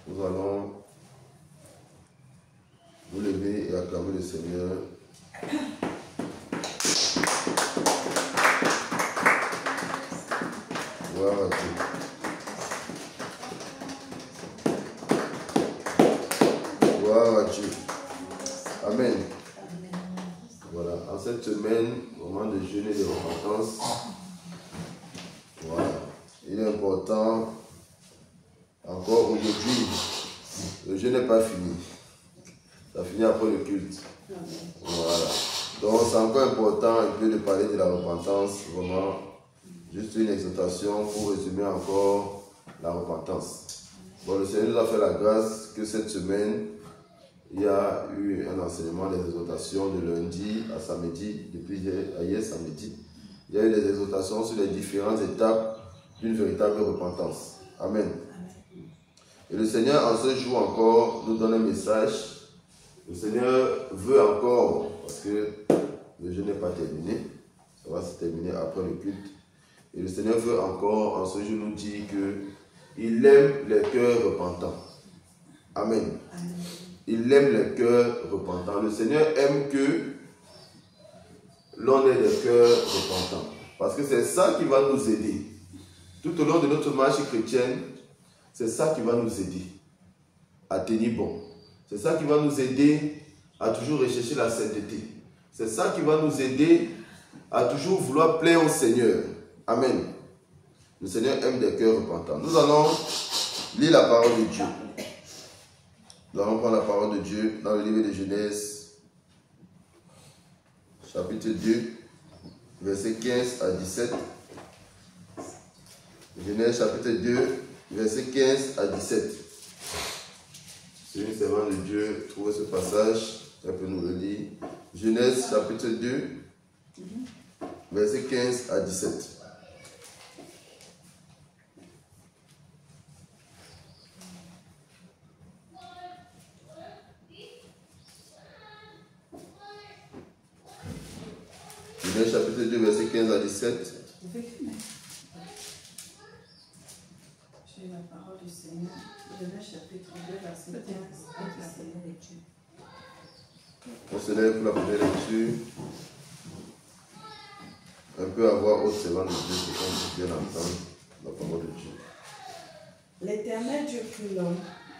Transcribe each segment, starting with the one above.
Nous allons vous lever et acclamer le Seigneur. Gloire à Dieu. Gloire à Dieu. Amen. Voilà, en cette semaine, moment de jeûne et de repentance, voilà, il est important, encore aujourd'hui, le jeûne n'est pas fini. Ça finit après le culte. Voilà. Donc c'est encore important un peu de parler de la repentance, vraiment, juste une exhortation pour résumer encore la repentance. Bon, le Seigneur nous a fait la grâce que cette semaine, il y a eu un enseignement des exhortations de lundi à samedi, depuis hier samedi. Il y a eu des exhortations sur les différentes étapes d'une véritable repentance. Amen. Et le Seigneur, en ce jour encore, nous donne un message. Le Seigneur veut encore, parce que le jeûne n'est pas terminé, ça va se terminer après le culte. Et le Seigneur veut encore, en ce jour, nous dire qu'il aime les cœurs repentants. Amen. Il aime les cœurs repentants. Le Seigneur aime que l'on ait des cœurs repentants. Parce que c'est ça qui va nous aider. Tout au long de notre marche chrétienne, c'est ça qui va nous aider à tenir bon. C'est ça qui va nous aider à toujours rechercher la sainteté. C'est ça qui va nous aider à toujours vouloir plaire au Seigneur. Amen. Le Seigneur aime des cœurs repentants. Nous allons lire la parole de Dieu. Nous allons prendre la parole de Dieu dans le livre de Genèse, chapitre 2, versets 15 à 17. Genèse, chapitre 2, versets 15 à 17. Si une servante de Dieu trouve ce passage, elle peut nous le lire. Genèse, chapitre 2, versets 15 à 17. Genèse chapitre 2, verset 15 à 17. J'ai la parole du Seigneur. Genèse chapitre 2, verset 15 à 17. On se lève pour la première lecture. Un peu à voix haute, c'est l'un de Dieu, pour qu'on puisse bien entendre la parole de Dieu. L'Éternel Dieu prit l'homme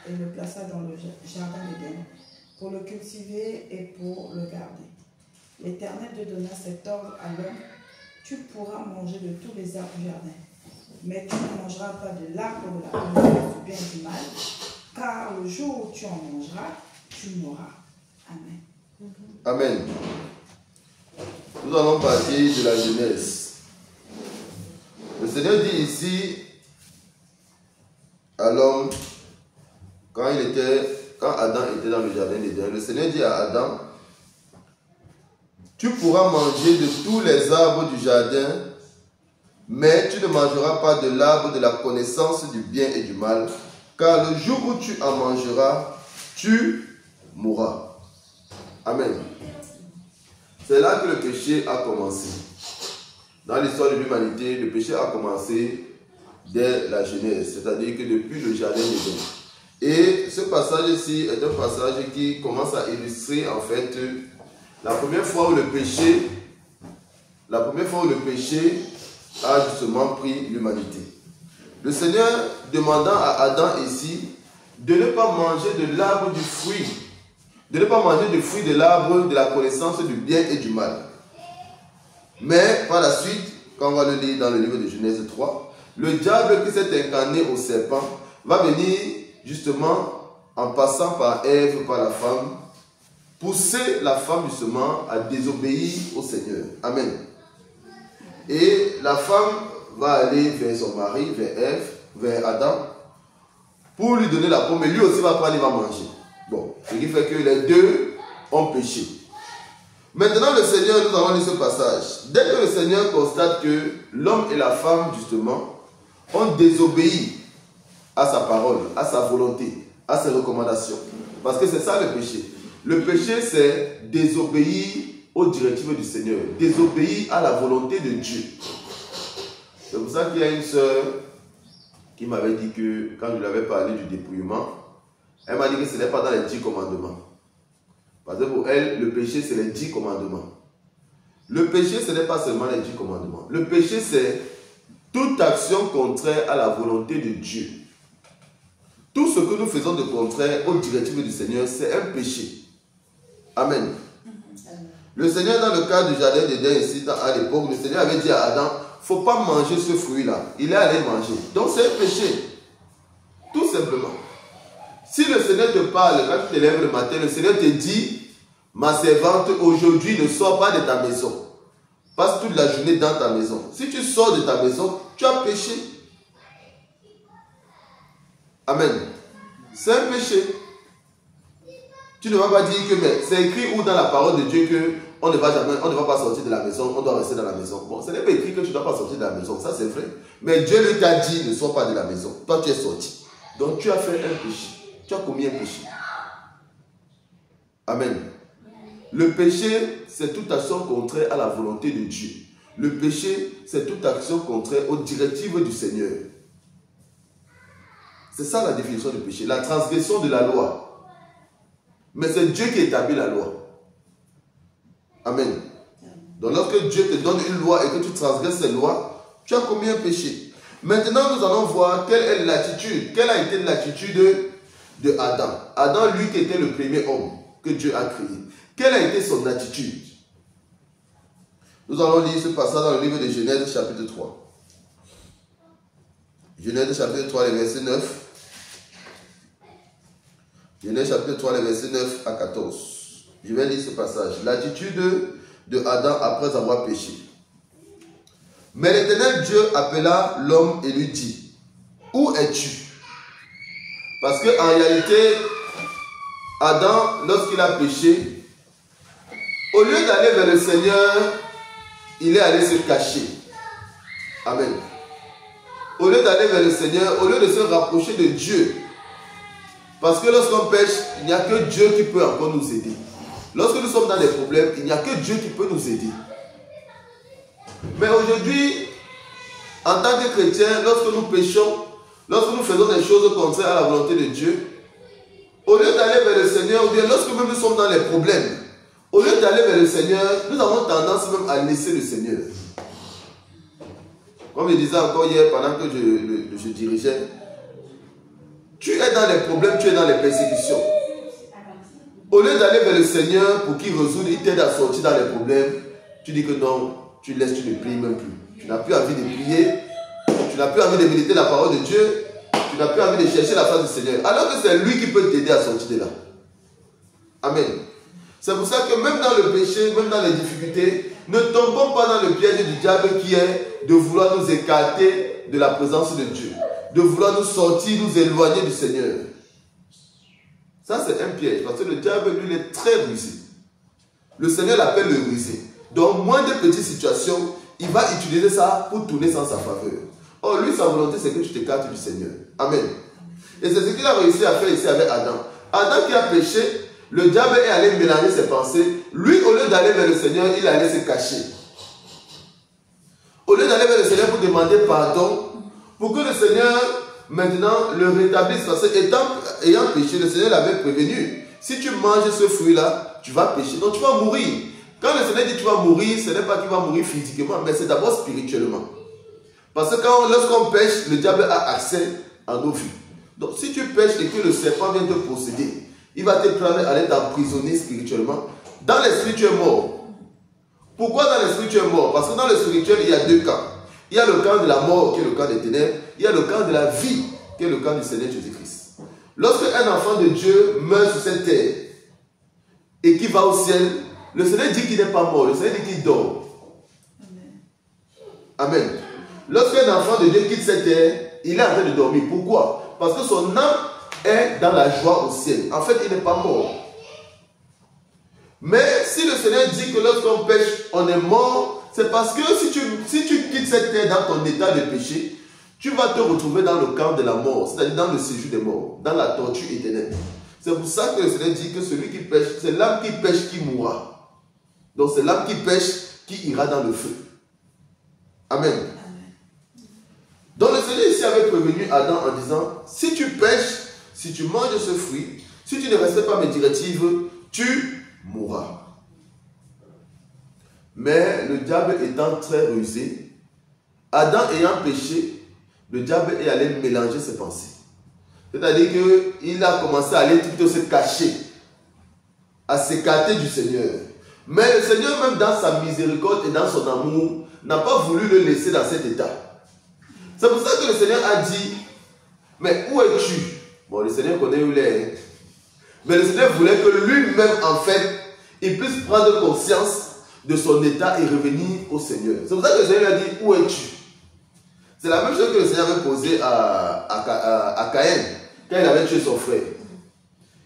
et le plaça dans le jardin d'Éden pour le cultiver et pour le garder. L'Éternel Dieu donna cet ordre à l'homme: tu pourras manger de tous les arbres du jardin, mais tu ne mangeras pas de l'arbre de la connaissance du bien et du mal, car le jour où tu en mangeras, tu mourras. Amen. Amen. Nous allons partir de la Genèse. Le Seigneur dit ici à l'homme, quand Adam était dans le jardin d'Éden, le Seigneur dit à Adam: tu pourras manger de tous les arbres du jardin, mais tu ne mangeras pas de l'arbre de la connaissance du bien et du mal, car le jour où tu en mangeras, tu mourras. Amen. C'est là que le péché a commencé. Dans l'histoire de l'humanité, le péché a commencé dès la Genèse, c'est-à-dire que depuis le jardin d'Éden. Et ce passage-ci est un passage qui commence à illustrer en fait la première fois où le péché a justement pris l'humanité. Le Seigneur demandant à Adam ici de ne pas manger de l'arbre du fruit, de ne pas manger du fruit de l'arbre de la connaissance du bien et du mal. Mais par la suite, quand on va le lire dans le livre de Genèse 3, le diable qui s'est incarné au serpent va venir justement en passant par Ève, par la femme, pousser la femme justement à désobéir au Seigneur. Amen. Et la femme va aller vers son mari, vers Ève, vers Adam, pour lui donner la pomme, et lui aussi va prendre, il va manger. Bon, ce qui fait que les deux ont péché. Maintenant, le Seigneur, nous allons lire ce passage. Dès que le Seigneur constate que l'homme et la femme, justement, ont désobéi à sa parole, à sa volonté, à ses recommandations. Parce que c'est ça le péché. Le péché, c'est désobéir aux directives du Seigneur, désobéir à la volonté de Dieu. C'est pour ça qu'il y a une sœur qui m'avait dit que, quand je lui avais parlé du dépouillement, Elle m'a dit que ce n'est pas dans les 10 commandements. Parce que pour elle, le péché, c'est les 10 commandements. Le péché, ce n'est pas seulement les 10 commandements. Le péché, c'est toute action contraire à la volonté de Dieu. Tout ce que nous faisons de contraire aux directives du Seigneur, c'est un péché. Amen. Le Seigneur, dans le cadre du jardin d'Éden, ici, à l'époque, le Seigneur avait dit à Adam, il ne faut pas manger ce fruit-là. Il est allé manger. Donc c'est un péché. Tout simplement. Si le Seigneur te parle, quand tu te lèves le matin, le Seigneur te dit, ma servante, aujourd'hui ne sors pas de ta maison. Passe toute la journée dans ta maison. Si tu sors de ta maison, tu as péché. Amen. C'est un péché. Tu ne vas pas dire que c'est écrit où dans la parole de Dieu que on ne va pas sortir de la maison, on doit rester dans la maison. Bon, ce n'est pas écrit que tu ne dois pas sortir de la maison, ça c'est vrai. Mais Dieu lui t'a dit, ne sors pas de la maison. Toi tu es sorti. Donc tu as fait un péché. Tu as commis un péché. Amen. Le péché, c'est toute action contraire à la volonté de Dieu. Le péché, c'est toute action contraire aux directives du Seigneur. C'est ça la définition du péché. La transgression de la loi. Mais c'est Dieu qui établit la loi. Amen. Donc lorsque Dieu te donne une loi et que tu transgresses cette loi, tu as commis un péché. Maintenant, nous allons voir quelle est l'attitude. Quelle a été l'attitude de Adam. Adam, lui qui était le premier homme que Dieu a créé. Quelle a été son attitude? Nous allons lire ce passage dans le livre de Genèse chapitre 3. Genèse chapitre 3, les versets 9. Genèse chapitre 3, les versets 9 à 14. Je vais lire ce passage. L'attitude de Adam après avoir péché. Mais l'Éternel Dieu appela l'homme et lui dit, où es-tu? Parce qu'en réalité, Adam, lorsqu'il a péché, au lieu d'aller vers le Seigneur, il est allé se cacher. Amen. Au lieu d'aller vers le Seigneur, au lieu de se rapprocher de Dieu. Parce que lorsqu'on pêche, il n'y a que Dieu qui peut encore nous aider. Lorsque nous sommes dans des problèmes, il n'y a que Dieu qui peut nous aider. Mais aujourd'hui, en tant que chrétiens, lorsque nous péchons, lorsque nous faisons des choses contraires à la volonté de Dieu, au lieu d'aller vers le Seigneur, ou bien lorsque même nous sommes dans les problèmes, au lieu d'aller vers le Seigneur, nous avons tendance même à laisser le Seigneur. Comme je disais encore hier, pendant que je dirigeais, tu es dans les problèmes, tu es dans les persécutions. Au lieu d'aller vers le Seigneur pour qu'il résoudre, il t'aide à sortir dans les problèmes, tu dis que non, tu laisses, tu ne pries même plus. Tu n'as plus envie de prier, tu n'as plus envie de méditer la parole de Dieu, tu n'as plus envie de chercher la face du Seigneur. Alors que c'est lui qui peut t'aider à sortir de là. Amen. C'est pour ça que même dans le péché, même dans les difficultés, ne tombons pas dans le piège du diable qui est de vouloir nous écarter de la présence de Dieu. De vouloir nous sortir, nous éloigner du Seigneur. Ça c'est un piège parce que le diable lui il est très rusé. Le Seigneur l'appelle le rusé. Dans moins de petites situations, il va utiliser ça pour tourner sans sa faveur. Or lui sa volonté c'est que tu t'écartes du Seigneur. Amen. Et c'est ce qu'il a réussi à faire ici avec Adam. Adam qui a péché, le diable est allé mélanger ses pensées. Lui au lieu d'aller vers le Seigneur, il allait se cacher. Au lieu d'aller vers le Seigneur pour demander pardon, pour que le Seigneur maintenant le rétablisse. Parce que ayant péché, le Seigneur l'avait prévenu. Si tu manges ce fruit-là, tu vas pécher. Donc tu vas mourir. Quand le Seigneur dit tu vas mourir, ce n'est pas qu'il va mourir physiquement, mais c'est d'abord spirituellement. Parce que lorsqu'on pêche, le diable a accès à nos vies. Donc si tu pêches et que le serpent vient te posséder, il va te prendre, aller t'emprisonner spirituellement. Dans l'esprit, tu es mort. Pourquoi dans l'esprit, tu es mort? Parce que dans le spirituel, il y a deux camps. Il y a le camp de la mort qui est le camp des ténèbres. Il y a le camp de la vie qui est le camp du Seigneur Jésus-Christ. Lorsque un enfant de Dieu meurt sur cette terre et qui va au ciel, le Seigneur dit qu'il n'est pas mort. Le Seigneur dit qu'il dort. Amen. Lorsqu'un enfant de Dieu quitte cette terre, il est en train de dormir. Pourquoi? Parce que son âme est dans la joie au ciel. En fait, il n'est pas mort. Mais si le Seigneur dit que lorsqu'on pêche, on est mort, c'est parce que si tu quittes cette terre dans ton état de péché, tu vas te retrouver dans le camp de la mort, c'est-à-dire dans le séjour des morts, dans la torture éternelle. C'est pour ça que le Seigneur dit que celui qui pêche, c'est l'âme qui pêche qui mourra. Donc c'est l'âme qui pêche qui ira dans le feu. Amen. Donc le Seigneur ici avait prévenu Adam en disant, si tu pêches, si tu manges de ce fruit, si tu ne respectes pas mes directives, tu mourras. Mais le diable étant très rusé, Adam ayant péché, le diable est allé mélanger ses pensées. C'est-à-dire qu'il a commencé à aller plutôt se cacher, à s'écarter du Seigneur. Mais le Seigneur, même dans sa miséricorde et dans son amour, n'a pas voulu le laisser dans cet état. C'est pour ça que le Seigneur a dit, mais où es-tu? Bon, le Seigneur connaît où il est. Mais le Seigneur voulait que lui-même, en fait, il puisse prendre conscience de son état et revenir au Seigneur. C'est pour ça que le Seigneur lui a dit, où es-tu? C'est la même chose que le Seigneur avait posé à Caïn, quand il avait tué son frère.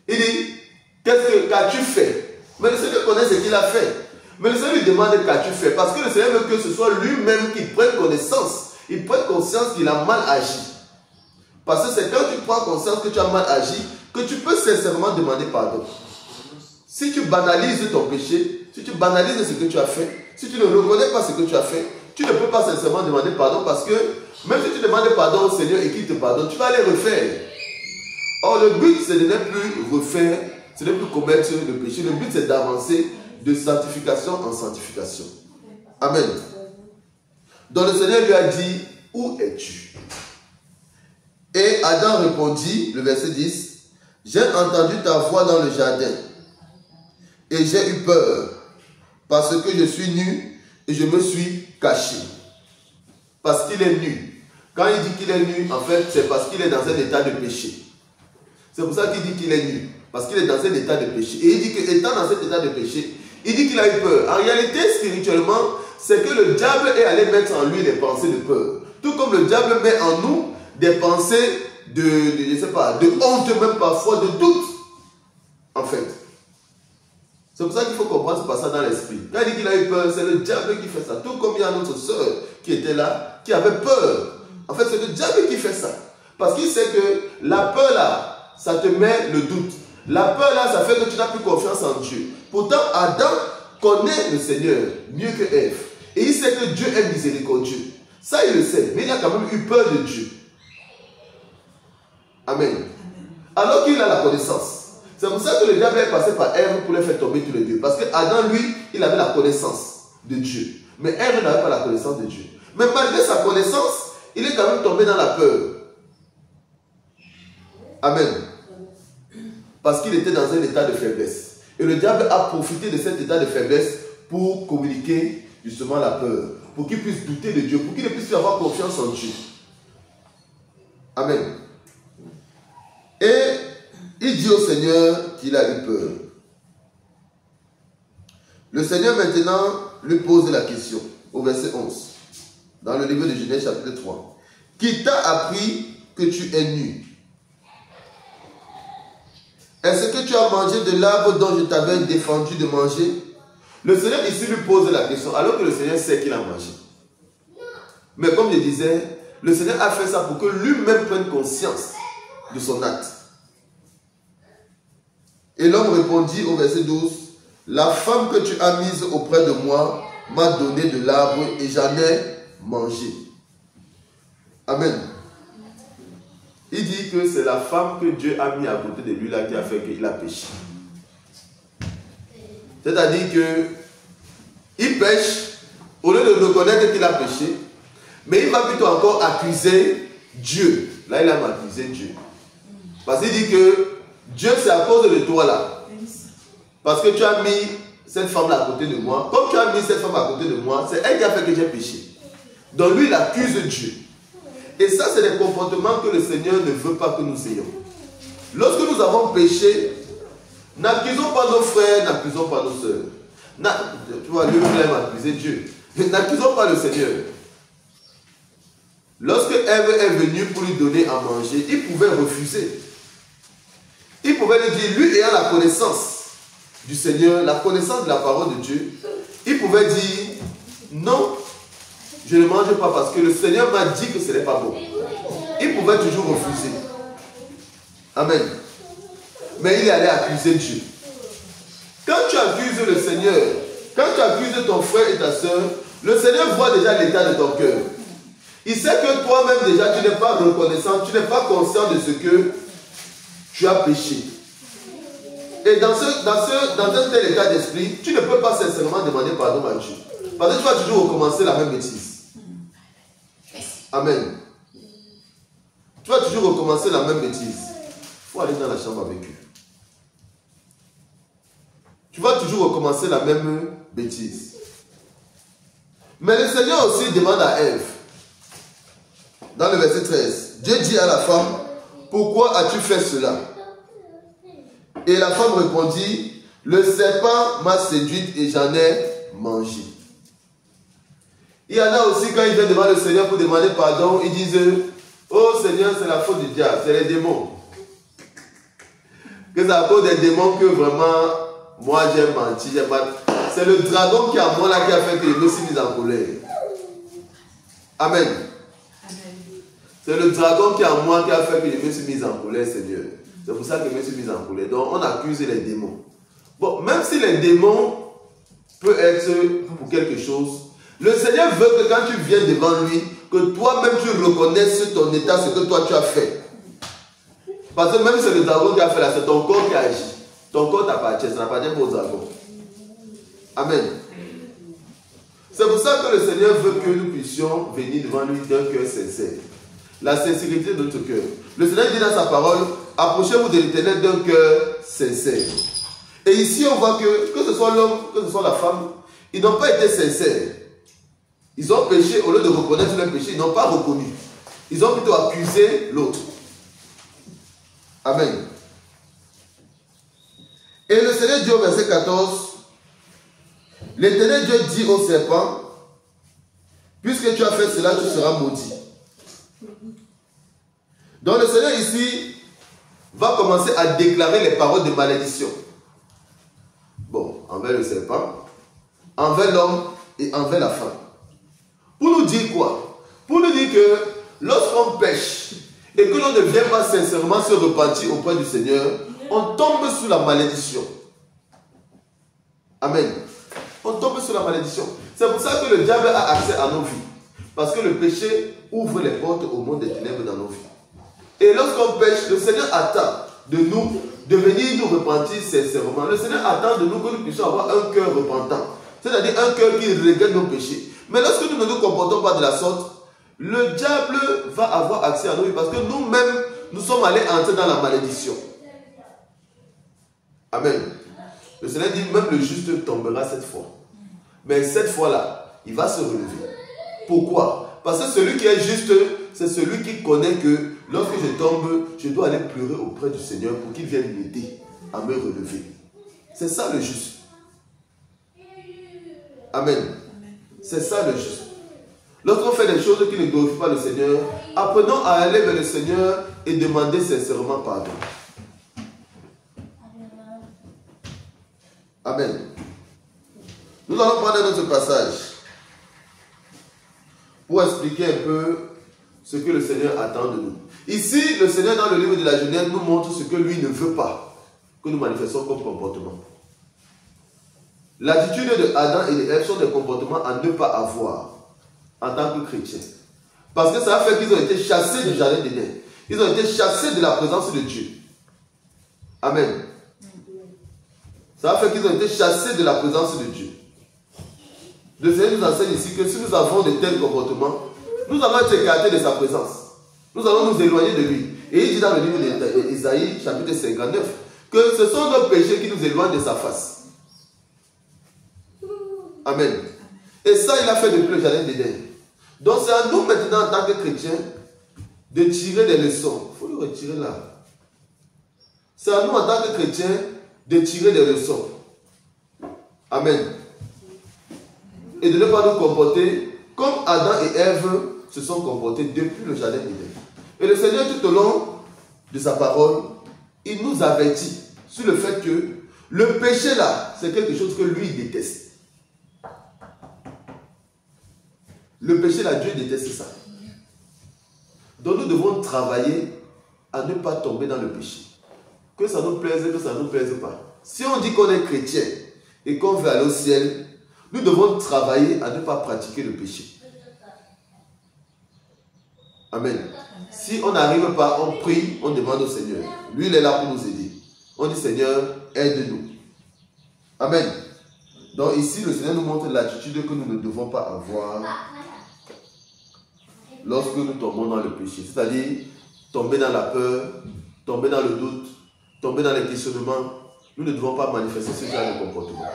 Il dit, qu'as-tu fait? Mais le Seigneur connaît ce qu'il a fait. Mais le Seigneur lui demande, qu'as-tu fait? Parce que le Seigneur veut que ce soit lui-même qui prenne connaissance. Il prenne conscience qu'il a mal agi. Parce que c'est quand tu prends conscience que tu as mal agi, que tu peux sincèrement demander pardon. Si tu banalises ton péché, si tu banalises ce que tu as fait, si tu ne reconnais pas ce que tu as fait, tu ne peux pas sincèrement demander pardon parce que même si tu demandes pardon au Seigneur et qu'il te pardonne, tu vas aller refaire. Or, le but, c'est de ne plus refaire, c'est de ne plus commettre le péché. Le but, c'est d'avancer de sanctification en sanctification. Amen. Donc, le Seigneur lui a dit, où es-tu? Et Adam répondit, le verset 10, j'ai entendu ta voix dans le jardin et j'ai eu peur parce que je suis nu et je me suis caché. Parce qu'il est nu. Quand il dit qu'il est nu, en fait, c'est parce qu'il est dans un état de péché. C'est pour ça qu'il dit qu'il est nu. Parce qu'il est dans un état de péché. Et il dit qu'étant dans cet état de péché, il dit qu'il a eu peur. En réalité, spirituellement, c'est que le diable est allé mettre en lui des pensées de peur. Tout comme le diable met en nous des pensées je sais pas, de honte, même parfois de doute. En fait. C'est pour ça qu'il faut comprendre ce passage dans l'esprit. Quand il dit qu'il a eu peur, c'est le diable qui fait ça. Tout comme il y a notre soeur qui était là, qui avait peur. En fait, c'est le diable qui fait ça. Parce qu'il sait que la peur là, ça te met le doute. La peur là, ça fait que tu n'as plus confiance en Dieu. Pourtant, Adam connaît le Seigneur mieux que Ève. Et il sait que Dieu est miséricordieux. Ça, il le sait. Mais il a quand même eu peur de Dieu. Amen. Alors qu'il a la connaissance. C'est pour ça que le diable est passé par Ève pour les faire tomber tous les deux. Parce que Adam, lui, il avait la connaissance de Dieu. Mais Ève n'avait pas la connaissance de Dieu. Mais malgré sa connaissance, il est quand même tombé dans la peur. Amen. Parce qu'il était dans un état de faiblesse. Et le diable a profité de cet état de faiblesse pour communiquer justement la peur. Pour qu'il puisse douter de Dieu. Pour qu'il ne puisse plus avoir confiance en Dieu. Amen. Et il dit au Seigneur qu'il a eu peur. Le Seigneur maintenant lui pose la question au verset 11. Dans le livre de Genèse chapitre 3. Qui t'a appris que tu es nu? Est-ce que tu as mangé de l'arbre dont je t'avais défendu de manger? Le Seigneur ici lui pose la question alors que le Seigneur sait qu'il a mangé. Mais comme je disais, le Seigneur a fait ça pour que lui-même prenne conscience de son acte. Et l'homme répondit au verset 12, la femme que tu as mise auprès de moi m'a donné de l'arbre et j'en ai mangé. Amen. Il dit que c'est la femme que Dieu a mis à côté de lui là qui a fait qu'il a péché. C'est-à-dire qu'il pêche, au lieu de reconnaître qu'il a péché, mais il va plutôt encore accuser Dieu. Là, il a accusé Dieu. Parce qu'il dit que Dieu, c'est à cause de toi là. Parce que tu as mis cette femme là à côté de moi. Comme tu as mis cette femme à côté de moi, c'est elle qui a fait que j'ai péché. Donc lui, il accuse Dieu. Et ça, c'est des comportements que le Seigneur ne veut pas que nous ayons. Lorsque nous avons péché, n'accusons pas nos frères, n'accusons pas nos soeurs. Tu vois, lui aime accuser Dieu. N'accusons pas le Seigneur. Lorsque Ève est venue pour lui donner à manger, il pouvait refuser. Il pouvait lui dire, lui ayant la connaissance du Seigneur, la connaissance de la parole de Dieu, il pouvait dire, non, je ne mange pas parce que le Seigneur m'a dit que ce n'est pas bon. Il pouvait toujours refuser. Amen. Mais il est allé accuser Dieu. Quand tu accuses le Seigneur, quand tu accuses ton frère et ta soeur, le Seigneur voit déjà l'état de ton cœur. Il sait que toi-même déjà tu n'es pas reconnaissant, tu n'es pas conscient de ce que tu as péché. Et dans un tel état d'esprit, tu ne peux pas sincèrement demander pardon à Dieu. Parce que tu vas toujours recommencer la même bêtise. Amen. Tu vas toujours recommencer la même bêtise. Il faut aller dans la chambre avec eux. Tu vas toujours recommencer la même bêtise. Mais le Seigneur aussi demande à Ève, dans le verset 13, Dieu dit à la femme, pourquoi as-tu fait cela? Et la femme répondit, le serpent m'a séduite et j'en ai mangé. Il y en a aussi quand ils viennent devant le Seigneur pour demander pardon, ils disent, oh Seigneur, c'est la faute du diable, c'est les démons. Que c'est à cause des démons que vraiment, moi j'ai menti, j'ai pas... C'est le dragon qui est en moi là qui a fait que je me suis mis en colère. Amen. C'est le dragon qui est en moi qui a fait que je me suis mis en colère, Seigneur. C'est pour ça que je me suis mis en colère. Donc on accuse les démons. Bon, même si les démons peuvent être pour quelque chose, le Seigneur veut que quand tu viens devant lui, que toi-même tu reconnaisses ton état, ce que toi tu as fait. Parce que même si c'est le dragon qui a fait là, c'est ton corps qui a agi. Ton corps t'appartient, ça n'appartient pas au dragon. Amen. C'est pour ça que le Seigneur veut que nous puissions venir devant lui d'un cœur sincère. La sincérité de notre cœur. Le Seigneur dit dans sa parole, approchez-vous de l'Éternel d'un cœur sincère. Et ici on voit que ce soit l'homme, que ce soit la femme, ils n'ont pas été sincères. Ils ont péché, au lieu de reconnaître leur péché, ils n'ont pas reconnu. Ils ont plutôt accusé l'autre. Amen. Et le Seigneur dit au verset 14, l'Éternel Dieu dit au serpent, puisque tu as fait cela, tu seras maudit. Donc le Seigneur ici va commencer à déclarer les paroles de malédiction. Bon, envers le serpent, envers l'homme et envers la femme. Pour nous dire quoi? Pour nous dire que lorsqu'on pêche et que l'on ne vient pas sincèrement se repentir auprès du Seigneur, on tombe sous la malédiction. Amen. On tombe sous la malédiction. C'est pour ça que le diable a accès à nos vies. Parce que le péché ouvre les portes au monde des ténèbres dans nos vies. Et lorsqu'on pêche, le Seigneur attend de nous de venir nous repentir sincèrement. Le Seigneur attend de nous que nous puissions avoir un cœur repentant. C'est-à-dire un cœur qui regrette nos péchés. Mais lorsque nous ne nous comportons pas de la sorte, le diable va avoir accès à nous parce que nous-mêmes, nous sommes allés entrer dans la malédiction. Amen. Le Seigneur dit même le juste tombera cette fois. Mais cette fois-là, il va se relever. Pourquoi? Parce que celui qui est juste, c'est celui qui connaît que lorsque je tombe, je dois aller pleurer auprès du Seigneur pour qu'il vienne m'aider à me relever. C'est ça le juste. Amen. C'est ça le juste. Lorsqu'on fait des choses qui ne glorifient pas le Seigneur, apprenons à aller vers le Seigneur et demander sincèrement pardon. Amen. Nous allons prendre un autre passage pour expliquer un peu ce que le Seigneur attend de nous. Ici, le Seigneur dans le livre de la Genèse nous montre ce que lui ne veut pas que nous manifestions comme comportement. L'attitude de Adam et de Ève sont des comportements à ne pas avoir en tant que chrétiens. Parce que ça a fait qu'ils ont été chassés du jardin d'Éden. Ils ont été chassés de la présence de Dieu. Amen. Ça a fait qu'ils ont été chassés de la présence de Dieu. Le Seigneur nous enseigne ici que si nous avons de tels comportements, nous allons être écartés de sa présence. Nous allons nous éloigner de lui. Et il dit dans le livre d'Ésaïe, chapitre 59, que ce sont nos péchés qui nous éloignent de sa face. Amen. Et ça, il a fait depuis le jardin d'Éden. Donc c'est à nous maintenant, en tant que chrétiens, de tirer des leçons. Il faut le retirer là. C'est à nous, en tant que chrétiens, de tirer des leçons. Amen. Et de ne pas nous comporter comme Adam et Ève se sont comportés depuis le jardin d'Éden. Et le Seigneur, tout au long de sa parole, il nous avertit sur le fait que le péché là, c'est quelque chose que lui déteste. Le péché là, Dieu déteste ça. Donc nous devons travailler à ne pas tomber dans le péché. Que ça nous plaise, que ça ne nous plaise pas. Si on dit qu'on est chrétien et qu'on veut aller au ciel, nous devons travailler à ne pas pratiquer le péché. Amen. Si on n'arrive pas, on prie, on demande au Seigneur. Lui, il est là pour nous aider. On dit, Seigneur, aide-nous. Amen. Donc ici, le Seigneur nous montre l'attitude que nous ne devons pas avoir lorsque nous tombons dans le péché. C'est-à-dire, tomber dans la peur, tomber dans le doute, tomber dans les questionnements. Nous ne devons pas manifester ce genre de comportement.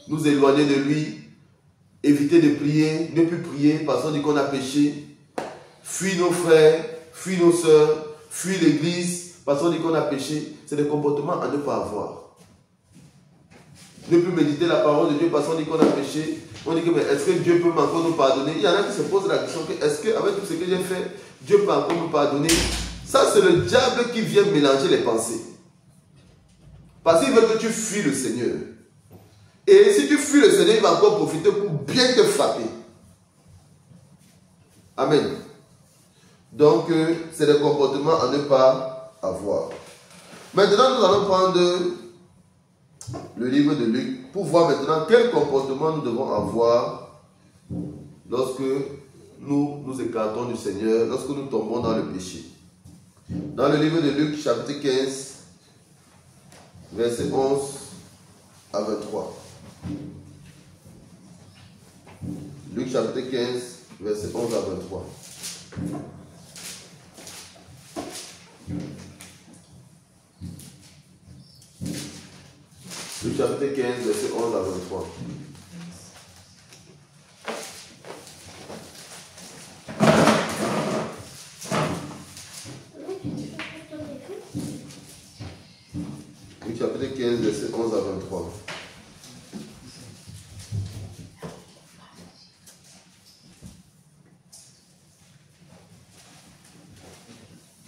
Nous éloigner de lui, éviter de prier, ne plus prier parce qu'on dit qu'on a péché, fuir nos frères, fuir nos soeurs, fuir l'église parce qu'on dit qu'on a péché. C'est des comportements à ne pas avoir. Ne plus méditer la parole de Dieu parce qu'on dit qu'on a péché. On dit que est-ce que Dieu peut encore nous pardonner? Il y en a qui se posent la question que est-ce qu'avec tout ce que j'ai fait, Dieu peut encore nous pardonner? Ça, c'est le diable qui vient mélanger les pensées. Parce qu'il veut que tu fuis le Seigneur. Et si tu fuis le Seigneur, il va encore profiter pour bien te frapper. Amen. Donc, c'est des comportements à ne pas avoir. Maintenant, nous allons prendre le livre de Luc pour voir maintenant quel comportement nous devons avoir lorsque nous nous écartons du Seigneur, lorsque nous tombons dans le péché. Dans le livre de Luc, chapitre 15, versets 11 à 23. Luc, chapitre 15, versets 11 à 23. Luc, chapitre 15, versets 11 à 23. Chapitre 15, verset 11 à 23.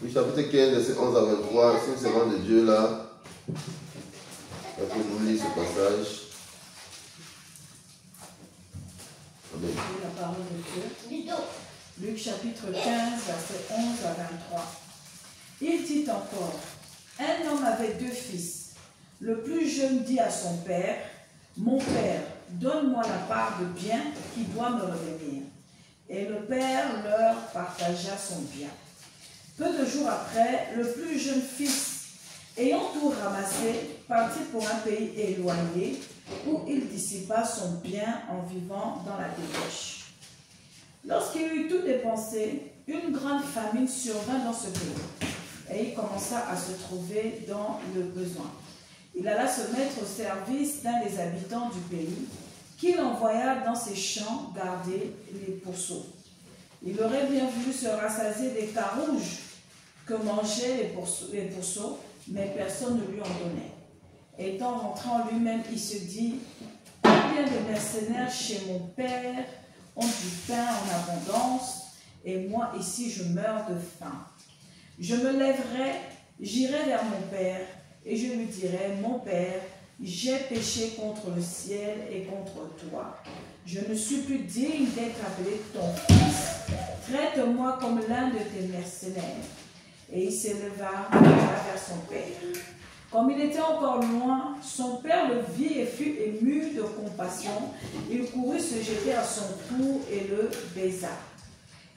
Oui, chapitre 15, verset 11 à 23. Si nous servons de Dieu là, pour nous lire ce passage. Amen. La parole de Dieu. Luc chapitre 15, verset 11 à 23. Il dit encore, un homme avait 2 fils. Le plus jeune dit à son père, « Mon père, donne-moi la part de bien qui doit me revenir. » Et le père leur partagea son bien. Peu de jours après, le plus jeune fils, ayant tout ramassé, partit pour un pays éloigné, où il dissipa son bien en vivant dans la débauche. Lorsqu'il eut tout dépensé, une grande famine survint dans ce pays, et il commença à se trouver dans le besoin. Il alla se mettre au service d'un des habitants du pays, qu'il envoya dans ses champs garder les pourceaux. Il aurait bien voulu se rassasier des carouges que mangeaient les pourceaux, mais personne ne lui en donnait. Étant rentré en lui-même, il se dit, « Combien de mercenaires chez mon père ont du pain en abondance, et moi ici je meurs de faim. Je me lèverai, j'irai vers mon père, et je lui dirai, mon père, j'ai péché contre le ciel et contre toi. Je ne suis plus digne d'être appelé ton fils. Traite-moi comme l'un de tes mercenaires. » Et il s'éleva vers son père. Comme il était encore loin, son père le vit et fut ému de compassion. Il courut se jeter à son cou et le baisa.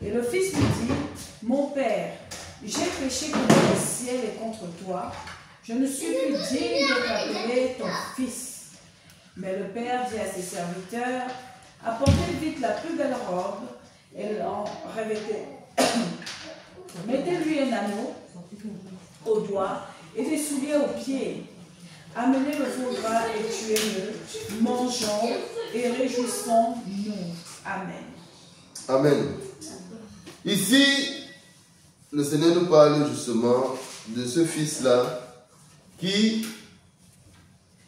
Et le fils lui dit, « Mon père, j'ai péché contre le ciel et contre toi. Je ne suis plus digne de t'appeler ton fils. » Mais le père dit à ses serviteurs, « Apportez vite la plus belle robe et l'en revêtez. Mettez-lui un anneau au doigt et des souliers aux pieds. Amenez le veau gras et tuez-le, mangeons et réjouissons-nous. Amen. » Amen. Ici, le Seigneur nous parle justement de ce fils-là qui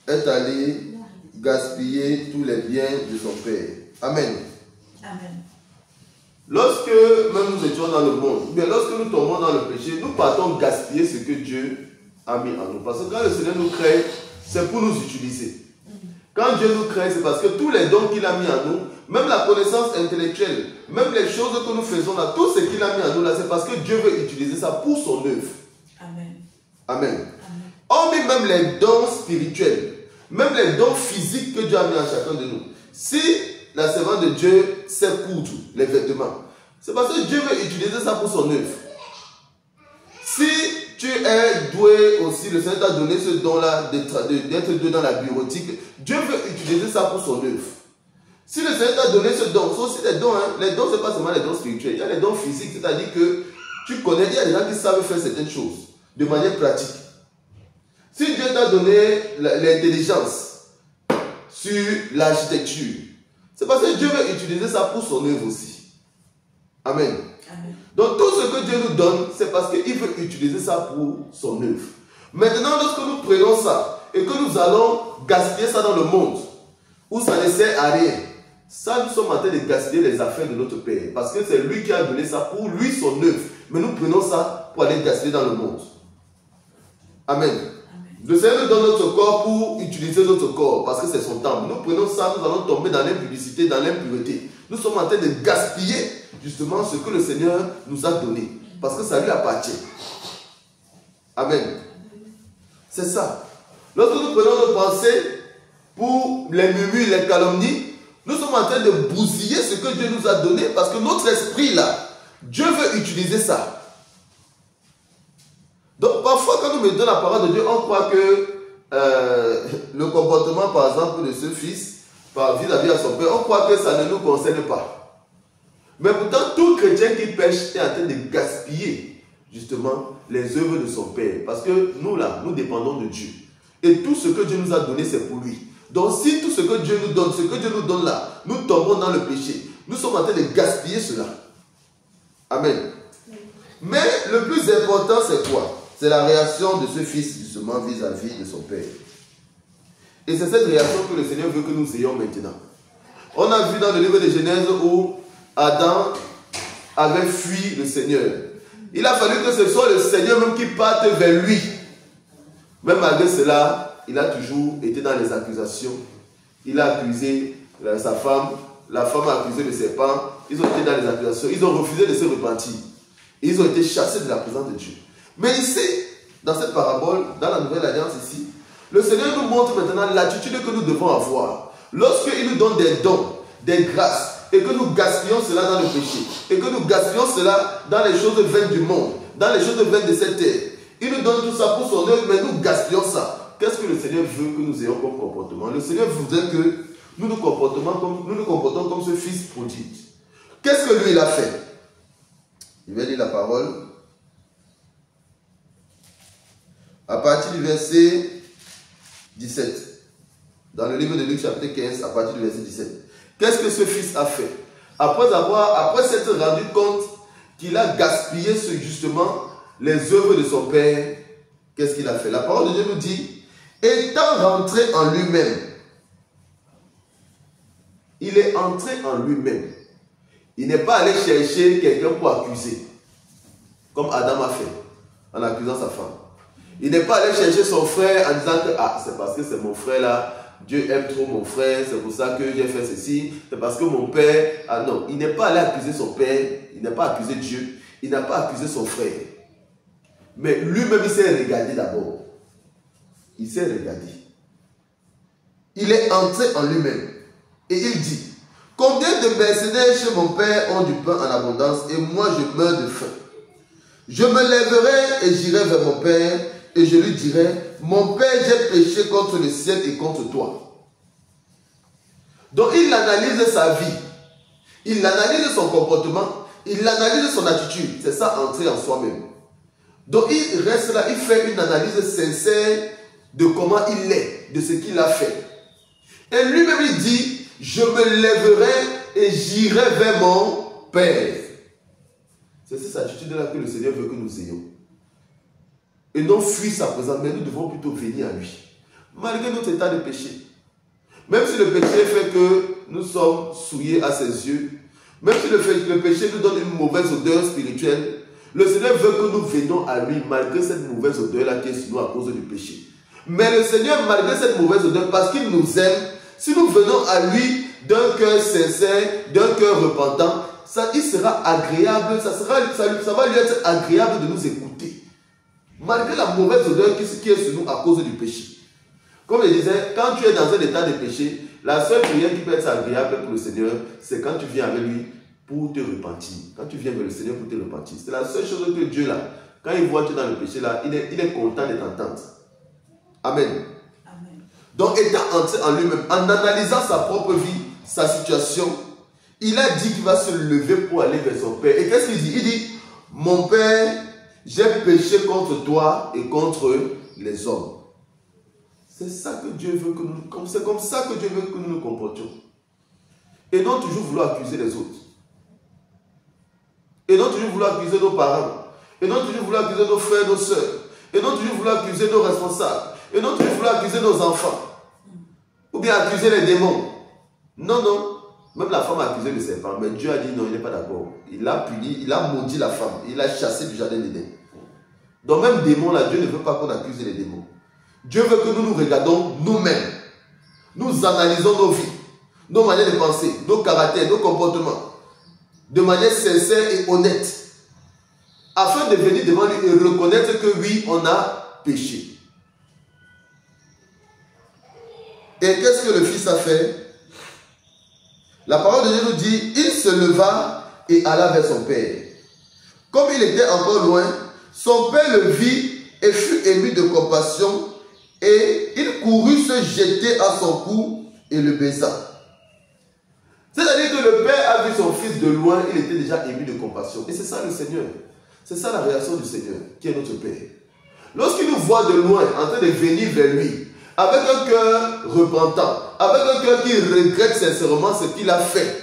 est allé gaspiller tous les biens de son père. Amen. Amen. Lorsque même nous étions dans le monde, bien lorsque nous tombons dans le péché, nous partons gaspiller ce que Dieu a mis en nous. Parce que quand le Seigneur nous crée, c'est pour nous utiliser. Quand Dieu nous crée, c'est parce que tous les dons qu'il a mis en nous, même la connaissance intellectuelle, même les choses que nous faisons là, tout ce qu'il a mis en nous là, c'est parce que Dieu veut utiliser ça pour son œuvre. Amen. Amen. Hormis même les dons spirituels, même les dons physiques que Dieu a mis en chacun de nous. Si la servante de Dieu sait coudre les vêtements, c'est parce que Dieu veut utiliser ça pour son œuvre. Si tu es doué aussi, le Seigneur t'a donné ce don-là d'être doué dans la bureautique, Dieu veut utiliser ça pour son œuvre. Si le Seigneur t'a donné ce don, c'est aussi des dons. Hein. Les dons, ce n'est pas seulement les dons spirituels. Il y a les dons physiques, c'est-à-dire que tu connais, il y a des gens qui savent faire certaines choses de manière pratique. Si Dieu t'a donné l'intelligence sur l'architecture, c'est parce que Dieu veut utiliser ça pour son œuvre aussi. Amen. Amen. Donc tout ce que Dieu nous donne, c'est parce qu'il veut utiliser ça pour son œuvre. Maintenant, lorsque nous prenons ça et que nous allons gaspiller ça dans le monde, où ça ne sert à rien, ça nous sommes en train de gaspiller les affaires de notre Père. Parce que c'est lui qui a donné ça pour lui, son œuvre. Mais nous prenons ça pour aller gaspiller dans le monde. Amen. Le Seigneur nous donne notre corps pour utiliser notre corps, parce que c'est son temple. Nous prenons ça, nous allons tomber dans l'impudicité, dans l'impureté. Nous sommes en train de gaspiller justement ce que le Seigneur nous a donné, parce que ça lui appartient. Amen. C'est ça. Lorsque nous prenons nos pensées pour les murmures, les calomnies, nous sommes en train de bousiller ce que Dieu nous a donné, parce que notre esprit là, Dieu veut utiliser ça. Donc parfois quand nous mettons la parole de Dieu, on croit que le comportement par exemple de ce fils vis-à-vis à son père, on croit que ça ne nous concerne pas. Mais pourtant tout chrétien qui pêche est en train de gaspiller justement les œuvres de son père. Parce que nous là, nous dépendons de Dieu. Et tout ce que Dieu nous a donné, c'est pour lui. Donc si tout ce que Dieu nous donne, ce que Dieu nous donne là, nous tombons dans le péché, nous sommes en train de gaspiller cela. Amen. Mais le plus important c'est quoi? C'est la réaction de ce fils justement vis-à-vis de son père. Et c'est cette réaction que le Seigneur veut que nous ayons maintenant. On a vu dans le livre de Genèse où Adam avait fui le Seigneur. Il a fallu que ce soit le Seigneur même qui parte vers lui. Même malgré cela, il a toujours été dans les accusations. Il a accusé sa femme. La femme a accusé le serpent. Ils ont été dans les accusations. Ils ont refusé de se repentir. Ils ont été chassés de la présence de Dieu. Mais ici, dans cette parabole, dans la nouvelle alliance ici, le Seigneur nous montre maintenant l'attitude que nous devons avoir. Lorsqu'il nous donne des dons, des grâces, et que nous gaspillons cela dans le péché, et que nous gaspillons cela dans les choses vaines du monde, dans les choses vaines de cette terre, il nous donne tout ça pour son œuvre, mais nous gaspillons ça. Qu'est-ce que le Seigneur veut que nous ayons comme comportement? Le Seigneur voudrait que nous nous comportons comme ce fils prodigue. Qu'est-ce que lui il a fait? Il va lire la parole. À partir du verset 17, dans le livre de Luc chapitre 15, à partir du verset 17. Qu'est-ce que ce fils a fait? Après s'être rendu compte qu'il a gaspillé justement les œuvres de son père, qu'est-ce qu'il a fait? La parole de Dieu nous dit, étant rentré en lui-même, il est entré en lui-même. Il n'est pas allé chercher quelqu'un pour accuser, comme Adam a fait, en accusant sa femme. Il n'est pas allé chercher son frère en disant que c'est parce que c'est mon frère là, Dieu aime trop mon frère, c'est pour ça que j'ai fait ceci, c'est parce que mon père... non, il n'est pas allé accuser son père, il n'a pas accusé Dieu, il n'a pas accusé son frère. Mais lui-même, il s'est regardé d'abord. Il s'est regardé. Il est entré en lui-même. Et il dit, combien de mercenaires chez mon père ont du pain en abondance et moi je meurs de faim? Je me lèverai et j'irai vers mon père et je lui dirai, mon père, j'ai péché contre le ciel et contre toi. Donc il analyse sa vie, il analyse son comportement, il analyse son attitude. C'est ça, entrer en soi-même. Donc il reste là, il fait une analyse sincère de comment il est, de ce qu'il a fait. Et lui-même il dit, je me lèverai et j'irai vers mon père. C'est cette attitude-là que le Seigneur veut que nous ayons. Et non fuir sa présence, mais nous devons plutôt venir à lui. Malgré notre état de péché. Même si le péché fait que nous sommes souillés à ses yeux, même si le péché nous donne une mauvaise odeur spirituelle, le Seigneur veut que nous venions à lui malgré cette mauvaise odeur-là qui est sur nous à cause du péché. Mais le Seigneur, malgré cette mauvaise odeur, parce qu'il nous aime, si nous venons à lui d'un cœur sincère, d'un cœur repentant, il sera agréable, ça va lui être agréable de nous écouter. Malgré la mauvaise odeur qui est sur nous à cause du péché. Comme je disais, quand tu es dans un état de péché, la seule prière qui peut être agréable pour le Seigneur, c'est quand tu viens avec lui pour te repentir. Quand tu viens avec le Seigneur pour te repentir. C'est la seule chose que Dieu là, Quand il voit que tu es dans le péché là, il est content de t'entendre. Amen. Amen. Donc étant entré en lui-même, en analysant sa propre vie, sa situation, il a dit qu'il va se lever pour aller vers son Père. Et qu'est-ce qu'il dit? Il dit, mon Père, j'ai péché contre toi et contre les hommes. C'est ça que Dieu veut que nous, c'est comme ça que Dieu veut que nous nous comportions. Et non toujours vouloir accuser les autres. Et non toujours vouloir accuser nos parents. Et non toujours vouloir accuser nos frères, nos soeurs. Et non toujours vouloir accuser nos responsables. Et non toujours vouloir accuser nos enfants. Ou bien accuser les démons. Non, non. Même la femme a accusé le serpent. Mais Dieu a dit non, il n'est pas d'accord. Il a puni, il a maudit la femme. Il a chassé du jardin d'Éden. Donc même démon là, Dieu ne veut pas qu'on accuse les démons. Dieu veut que nous nous regardons nous-mêmes. Nous analysons nos vies, nos manières de penser, nos caractères, nos comportements, de manière sincère et honnête, afin de venir devant lui et reconnaître que oui, on a péché. Et qu'est-ce que le Fils a fait? La parole de Dieu nous dit, il se leva et alla vers son Père. Comme il était encore loin, son Père le vit et fut ému de compassion, et il courut se jeter à son cou et le baisa. C'est-à-dire que le Père a vu son Fils de loin, il était déjà ému de compassion. Et c'est ça le Seigneur. C'est ça la réaction du Seigneur, qui est notre Père. Lorsqu'il nous voit de loin, en train de venir vers lui, avec un cœur repentant, avec un cœur qui regrette sincèrement ce qu'il a fait,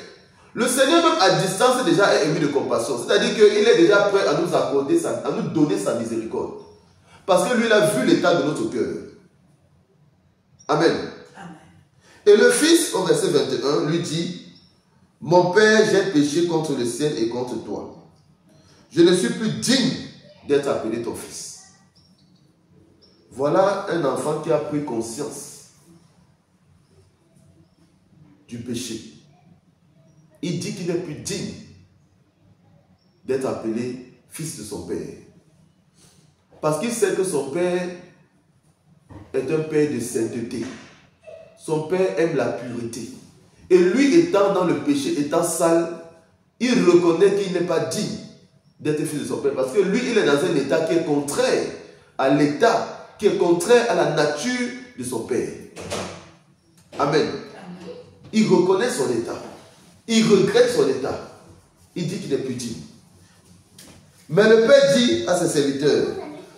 le Seigneur même à distance est déjà ému de compassion. C'est-à-dire qu'il est déjà prêt à nous accorder, à nous donner sa miséricorde. Parce que lui, il a vu l'état de notre cœur. Amen. Amen. Et le Fils, au verset 21, lui dit, mon Père, j'ai péché contre le ciel et contre toi. Je ne suis plus digne d'être appelé ton fils. Voilà un enfant qui a pris conscience du péché. Il dit qu'il n'est plus digne d'être appelé fils de son Père. Parce qu'il sait que son Père est un Père de sainteté. Son Père aime la pureté. Et lui étant dans le péché, étant sale, il reconnaît qu'il n'est pas digne d'être fils de son Père. Parce que lui, il est dans un état qui est contraire à l'état, qui est contraire à la nature de son Père. Amen. Il reconnaît son état. Il regrette son état. Il dit qu'il n'est plus digne. Mais le Père dit à ses serviteurs,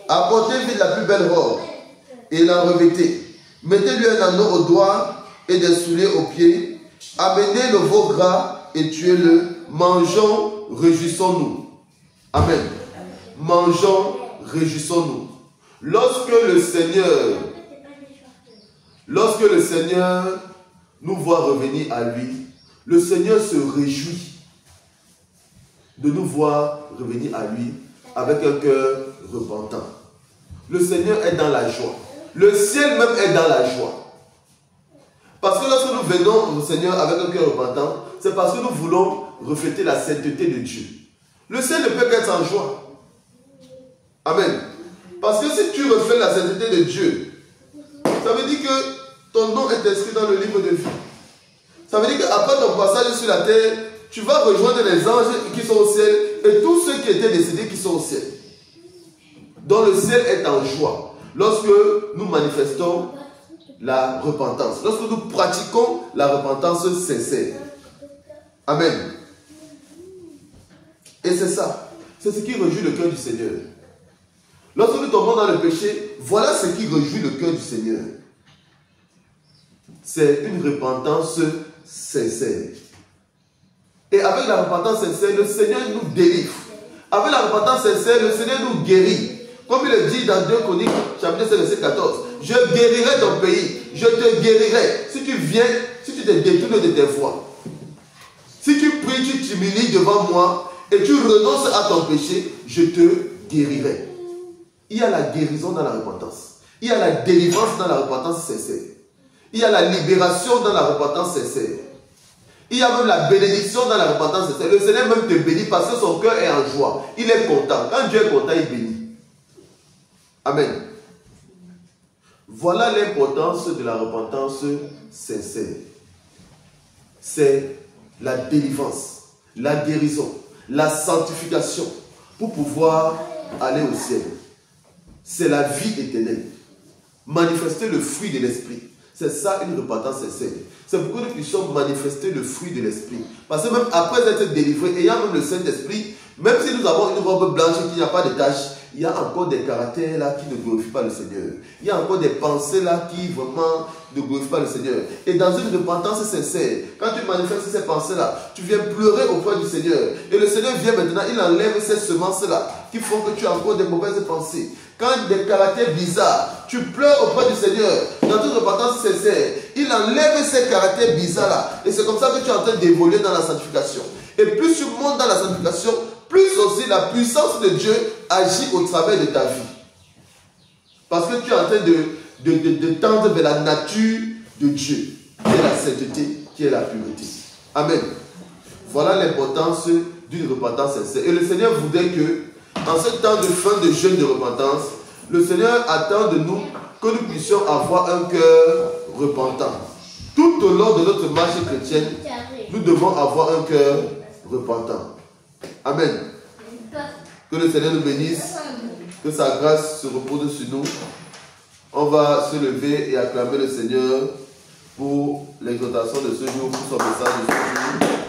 apportez vite la plus belle robe et la revêtez. Mettez-lui un anneau au doigt et des souliers aux pieds. Amenez le veau gras et tuez-le. Mangeons, réjouissons-nous. Amen. Mangeons, réjouissons-nous. Lorsque le Seigneur nous voit revenir à lui, le Seigneur se réjouit de nous voir revenir à lui avec un cœur repentant. Le Seigneur est dans la joie. Le ciel même est dans la joie. Parce que lorsque nous venons au Seigneur avec un cœur repentant, c'est parce que nous voulons refléter la sainteté de Dieu. Le ciel ne peut qu'être en joie. Amen. Parce que si tu reflètes la sainteté de Dieu, ça veut dire que ton nom est inscrit dans le livre de vie. Ça veut dire qu'après ton passage sur la terre, tu vas rejoindre les anges qui sont au ciel et tous ceux qui étaient décédés qui sont au ciel. Donc le ciel est en joie lorsque nous manifestons la repentance, lorsque nous pratiquons la repentance sincère. Amen. Et c'est ça. C'est ce qui réjouit le cœur du Seigneur. Lorsque nous tombons dans le péché, voilà ce qui réjouit le cœur du Seigneur. C'est une repentance sincère. Et avec la repentance sincère, le Seigneur nous délivre. Avec la repentance sincère, le Seigneur nous guérit. Comme il le dit dans 2 Chroniques, chapitre 7, verset 14. Je guérirai ton pays. Je te guérirai. Si tu viens, si tu te détournes de tes voies. Si tu pries, tu t'humilies devant moi et tu renonces à ton péché, je te guérirai. Il y a la guérison dans la repentance. Il y a la délivrance dans la repentance sincère. Il y a la libération dans la repentance sincère. Il y a même la bénédiction dans la repentance sincère. Le Seigneur même te bénit parce que son cœur est en joie. Il est content. Quand Dieu est content, il bénit. Amen. Voilà l'importance de la repentance sincère. C'est la délivrance, la guérison, la sanctification pour pouvoir aller au ciel. C'est la vie éternelle. Manifester le fruit de l'esprit. C'est ça une repentance sincère. C'est pourquoi nous puissions manifester le fruit de l'esprit. Parce que même après être délivrés, ayant même le Saint-Esprit, même si nous avons une robe blanche et qu'il n'y a pas de taches, il y a encore des caractères là qui ne glorifient pas le Seigneur. Il y a encore des pensées là qui vraiment ne glorifient pas le Seigneur. Et dans une repentance sincère, quand tu manifestes ces pensées là, tu viens pleurer auprès du Seigneur. Et le Seigneur vient maintenant, il enlève ces semences là qui font que tu as encore des mauvaises pensées. Quand des caractères bizarres, tu pleures auprès du Seigneur, dans toute repentance sincère, il enlève ces caractères bizarres là. Et c'est comme ça que tu es en train d'évoluer dans la sanctification. Et plus tu montes dans la sanctification, plus aussi la puissance de Dieu agit au travers de ta vie. Parce que tu es en train de tendre vers la nature de Dieu, qui est la sainteté, qui est la pureté. Amen. Voilà l'importance d'une repentance sincère. Et le Seigneur voudrait que, en ce temps de fin de jeûne de repentance, le Seigneur attend de nous que nous puissions avoir un cœur repentant. Tout au long de notre marche chrétienne, nous devons avoir un cœur repentant. Amen. Que le Seigneur nous bénisse, que sa grâce se repose sur nous. On va se lever et acclamer le Seigneur pour l'exhortation de ce jour, pour son message de ce jour.